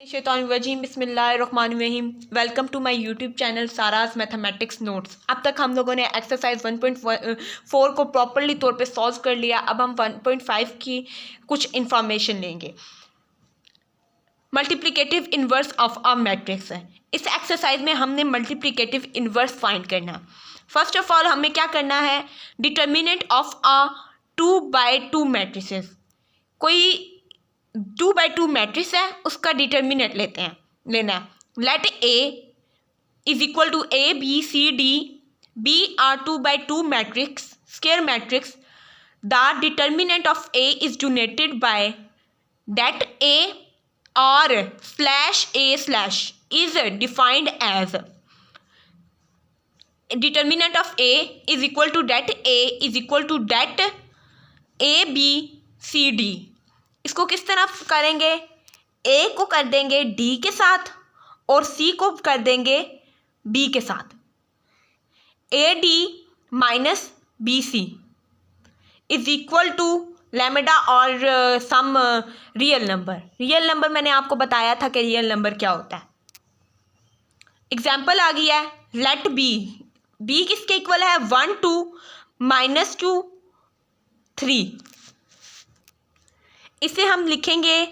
शैतानिर्रजीम बिस्मिल्लाहिर्रहमानिर्रहीम। Welcome to my YouTube channel Sara's mathematics notes. अब तक हम लोगों ने एक्सरसाइज 1.4 को प्रॉपरली तौर पे सॉल्व कर लिया। अब हम 1.5 की कुछ इंफॉर्मेशन लेंगे। Multiplicative inverse of a matrix है। इस एक्सरसाइज में हमने मल्टीप्लिकेटिव इन्वर्स फाइंड करना। फर्स्ट ऑफ ऑल हमें क्या करना है, determinant of a 2x2 matrices. कोई 2x2 मैट्रिक्स है, उसका डिटर्मिनेंट लेना है। Let A is equal to A B C D be are 2x2 matrix square matrix. The determinant of A is denoted by that A और /a/ is defined as determinant of A is equal to that A is equal to that A B C D। इसको किस तरह करेंगे, A को कर देंगे D के साथ और C को कर देंगे B के साथ। AD minus BC is equal to lambda और some real number. Real number मैंने आपको बताया था कि रियल नंबर क्या होता है। एग्जाम्पल आ गया है, लेट बी किसके इक्वल है, 1 2 -2 3। इसे हम लिखेंगे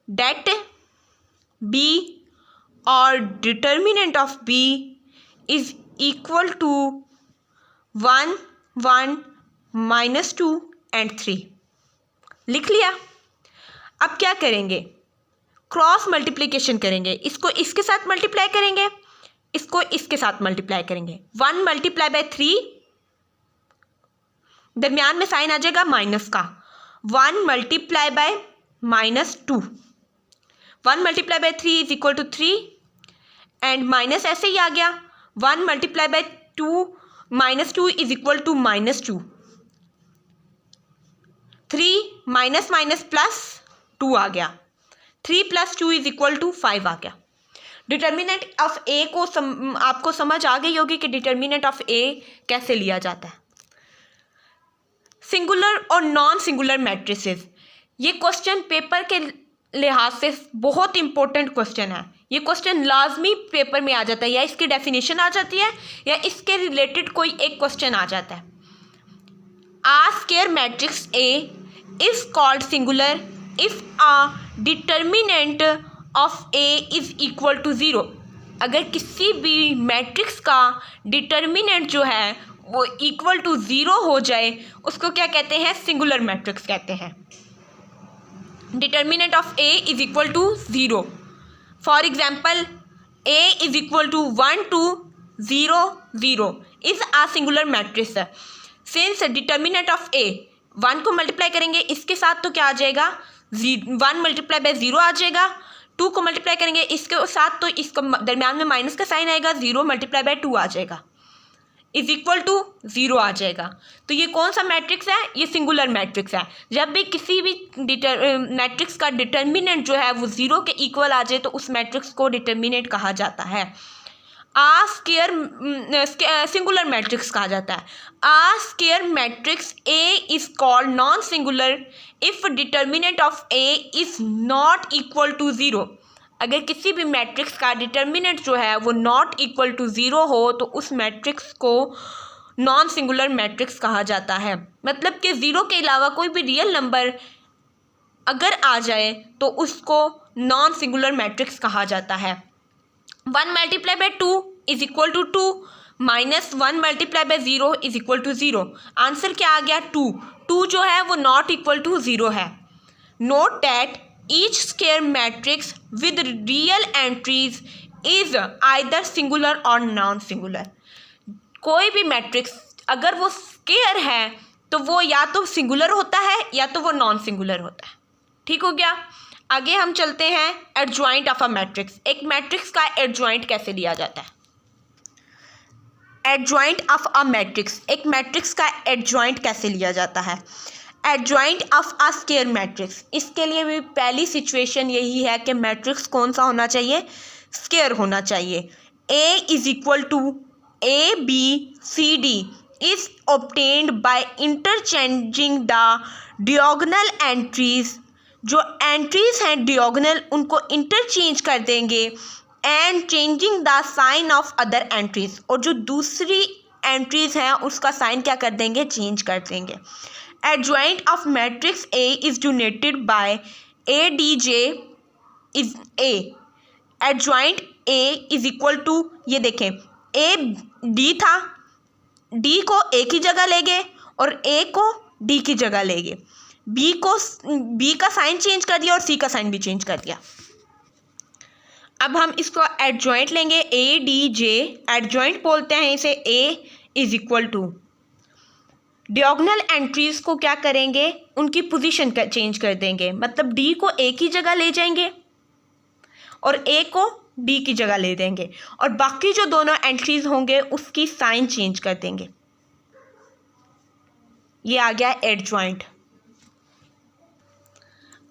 डेट बी और determinant of B is equal to 1 1 -2 and 3। लिख लिया। अब क्या करेंगे, क्रॉस मल्टीप्लिकेशन करेंगे। इसको इसके साथ मल्टीप्लाई करेंगे, इसको इसके साथ मल्टीप्लाई करेंगे। 1 × 3, दरमियान में साइन आ जाएगा माइनस का। 1 × -2, 1 × 3 is equal to 3 and minus ऐसे ही आ गया। 1 × 2 -2 is equal to -2। 3 minus minus plus 2 आ गया। 3 + 2 इज इक्वल टू 5 आ गया। डिटर्मिनेंट ऑफ ए को आपको समझ आ गई होगी कि डिटर्मिनेंट ऑफ ए कैसे लिया जाता है। सिंगुलर और नॉन सिंगुलर मैट्रिसेस, ये क्वेश्चन पेपर के लिहाज से बहुत इंपॉर्टेंट क्वेश्चन है। ये क्वेश्चन लाजमी पेपर में आ जाता है, या इसकी डेफिनेशन आ जाती है या इसके रिलेटेड कोई एक क्वेश्चन आ जाता है। A square matrix A is called singular if a determinant of A is equal to 0। अगर किसी भी मैट्रिक्स का डिटर्मिनेंट जो है वो इक्वल टू 0 हो जाए, उसको क्या कहते हैं, सिंगुलर मैट्रिक्स कहते हैं। Determinant of A is equal to 0। For example A is equal to 1 2 0 0 is a singular matrix. Since determinant of A 1 को मल्टीप्लाई करेंगे इसके साथ तो क्या आ जाएगा, 1 × 0 आ जाएगा। 2 को मल्टीप्लाई करेंगे इसके साथ तो इसको दरमियान में माइनस का साइन आएगा, 0 × 2 आ जाएगा, इज इक्वल टू 0 आ जाएगा। तो ये कौन सा मैट्रिक्स है, ये सिंगुलर मैट्रिक्स है। जब भी किसी भी मैट्रिक्स का डिटर्मिनेंट जो है वो 0 के इक्वल आ जाए तो उस मैट्रिक्स को डिटर्मिनेंट कहा जाता है। आ स्क्वायर सिंगुलर मैट्रिक्स कहा जाता है। A square matrix A is called non singular if determinant of A is not equal to 0। अगर किसी भी मैट्रिक्स का डिटर्मिनेंट जो है वो नॉट इक्वल टू 0 हो तो उस मैट्रिक्स को नॉन सिंगुलर मैट्रिक्स कहा जाता है। मतलब कि 0 के अलावा कोई भी रियल नंबर अगर आ जाए तो उसको नॉन सिंगुलर मैट्रिक्स कहा जाता है। 1 × 2 is equal to 2 minus 1 × 0 is equal to 0। Answer क्या आ गया, 2। 2 जो है वो नॉट इक्वल टू 0 है। Note that each square matrix with real entries is either singular और नॉन सिंगुलर। कोई भी मैट्रिक्स अगर वो स्क्वायर है तो वो या तो सिंगुलर होता है या तो वो नॉन सिंगुलर होता है। ठीक हो गया। आगे हम चलते हैं एडजॉइंट ऑफ अ मैट्रिक्स। एक मैट्रिक्स का एडजॉइंट कैसे लिया जाता है। एडजॉइंट ऑफ अ मैट्रिक्स, एक मैट्रिक्स का एडजॉइंट कैसे लिया जाता है। Adjoint of a square matrix, इसके लिए भी पहली सिचुएशन यही है कि मैट्रिक्स कौन सा होना चाहिए, स्क्वायर होना चाहिए। A is equal to A B C D is obtained by interchanging the diagonal entries जो एंट्रीज हैं डियोगनल उनको इंटरचेंज कर देंगे and changing the sign of other entries, और जो दूसरी एंट्रीज हैं उसका साइन क्या कर देंगे, चेंज कर देंगे। Adjoint of matrix A is donated by A D J is A. Adjoint A is equal to, ये देखें ए डी था, डी को ए की जगह ले गए और ए को डी की जगह ले गए, बी का साइन चेंज कर दिया और सी का साइन भी चेंज कर दिया। अब हम इसको एडजॉइंट लेंगे, ए डी जे एडजॉइंट बोलते हैं इसे। ए इज इक्वल टू डियोगनल एंट्रीज को क्या करेंगे, उनकी पोजीशन चेंज कर देंगे, मतलब डी को ए की जगह ले जाएंगे और ए को डी की जगह ले देंगे, और बाकी जो दोनों एंट्रीज होंगे उसकी साइन चेंज कर देंगे। ये आ गया एडजॉइंट।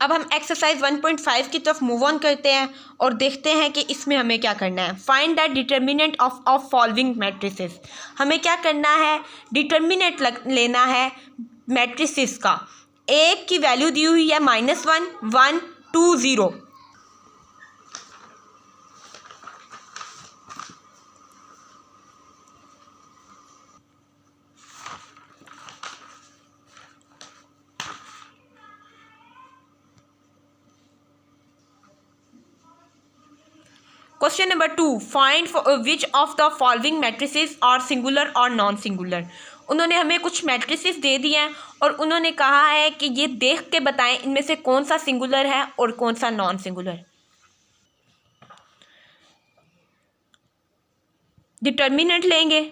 अब हम एक्सरसाइज 1.5 की तरफ मूव ऑन करते हैं और देखते हैं कि इसमें हमें क्या करना है। Find the determinant of following matrices. हमें क्या करना है, डिटर्मिनेंट लेना है मैट्रिसेस का। ए की वैल्यू दी हुई है -1 1 2 0। Question number 2, find which of the following matrices are singular और नॉन सिंगुलर। उन्होंने हमें कुछ मैट्रिसेस दे दिए हैं और उन्होंने कहा है कि ये देख के बताएं इनमें से कौन सा सिंगुलर है और कौन सा नॉन सिंगुलर। डिटर्मिनेंट लेंगे,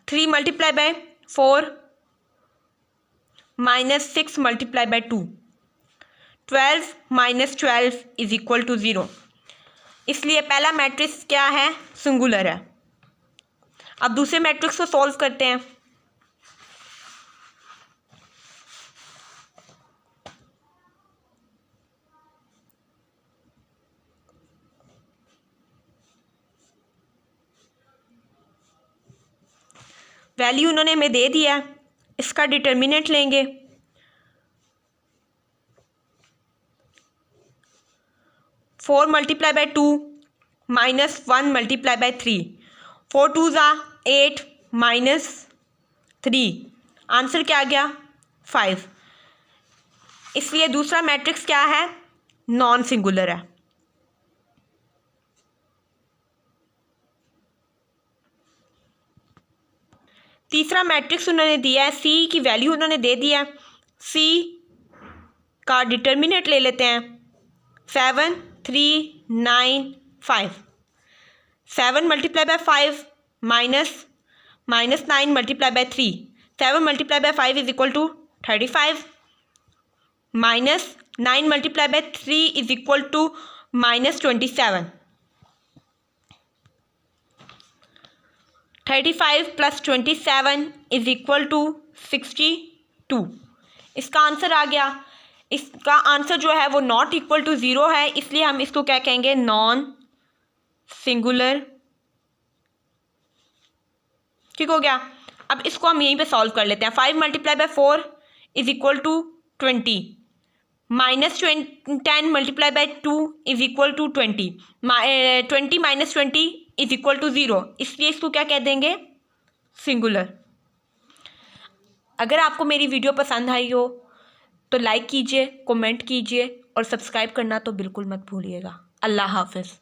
three multiply by 4 -6 multiply by 2, 12 - 12 is equal to 0। इसलिए पहला मैट्रिक्स क्या है, सिंगुलर है। अब दूसरे मैट्रिक्स को सॉल्व करते हैं। वैल्यू उन्होंने हमें दे दिया, इसका डिटर्मिनेंट लेंगे। Four multiply by 2 -1 multiply by 3, 4 2 8 -3, answer क्या आ गया 5। इसलिए दूसरा मैट्रिक्स क्या है, नॉन सिंगुलर है। तीसरा मैट्रिक्स उन्होंने दिया है, सी की वैल्यू उन्होंने दे दिया। सी का डिटर्मिनेंट ले लेते हैं, 7 3 9 5। 7 multiply by 5 -9 multiply by 3, 7 multiply by 5 is equal to 35, -9 multiply by 3 is equal to -27। 35 + 27 is equal to 62। इसका आंसर आ गया। इसका आंसर जो है वो नॉट इक्वल टू 0 है, इसलिए हम इसको क्या कहेंगे, नॉन सिंगुलर। ठीक हो गया। अब इसको हम यहीं पे सॉल्व कर लेते हैं। 5 multiply by 4 is equal to 20, -10 multiply by 2 is equal to 20, 20 - 20 is equal to 0, इसलिए इसको क्या कह देंगे, सिंगुलर। अगर आपको मेरी वीडियो पसंद आई हो तो लाइक कीजिए, कमेंट कीजिए और सब्सक्राइब करना तो बिल्कुल मत भूलिएगा। अल्लाह हाफ़िज़।